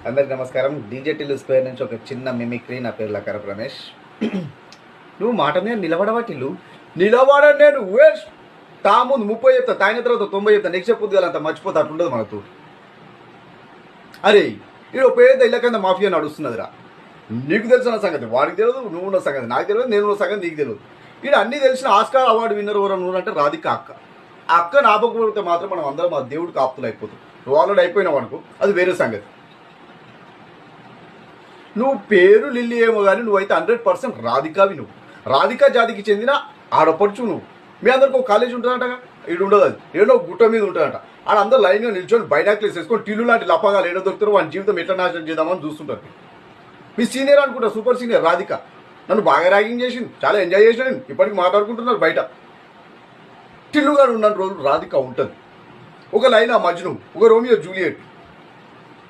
అందరికి నమస్కారం. డీజేటీలు స్క్వేర్ నుంచి ఒక చిన్న మిమిక్రీ. నా పేరు లకరప్ రమేష్. నువ్వు మాట మీద నిలబడవాటిల్లు నిలబడని నేను వేస్ట్ తా ముందు 30 చెప్తా, తాగిన తర్వాత 90 చెప్తా. నెక్స్ట్ చెప్పొద్దు అంత మర్చిపోతా, అట్లుండదు మనతో. అరే ఇది పేద ఇళ్ళ కింద మాఫియా నడుస్తున్నదిరా. నీకు తెలిసిన సంగతి వాడికి తెలియదు, నువ్వు ఉన్న సంగతి నాకు తెలియదు, నేను ఉన్న సంగతి నీకు తెలియదు. ఇక్కడ అన్నీ తెలిసిన ఆస్కార్ అవార్డు విన్నర్ ఎవరు నువ్వు అంటే రాధిక అక్క. ఆ అక్కని ఆపకపోతే మాత్రం మనం అందరం మా దేవుడికి ఆప్తులు అయిపోతాం. నువ్వు ఆల్రెడీ అయిపోయినావు అనుకో, అది వేరే సంగతి. నువ్వు పేరు లిల్లీ ఏమో కానీ నువ్వైతే 100% రాధికావి. నువ్వు రాధికా జాతికి చెందిన ఆడపడుచు. నువ్వు మీ అందరికి ఒక కాలేజ్ ఉంటుందంటగా, ఇటు ఉండదు. అది ఏడో గుట్ట మీద ఉంటుందంట. ఆడ అందరూ లైన్గా నిల్చొని బైనాక్లెస్ వేసుకొని టిల్లు లాంటి లప్పగాలు ఏడో దొరుకుతారు. వాడి జీవితం ఎట్లా నాశనం చేద్దామని చూస్తుంటారు. మీ సీనియర్ అనుకుంటా, సూపర్ సీనియర్ రాధిక. నన్ను బాగా ర్యాగింగ్ చేసింది, చాలా ఎంజాయ్ చేసిన నేను. ఇప్పటికి మాట్లాడుకుంటున్నారు బయట. టిల్లుగా ఉన్న రోజులు రాధిక ఉంటుంది. ఒక లైలా మజ్ను, ఒక రోమియో జూలియట్,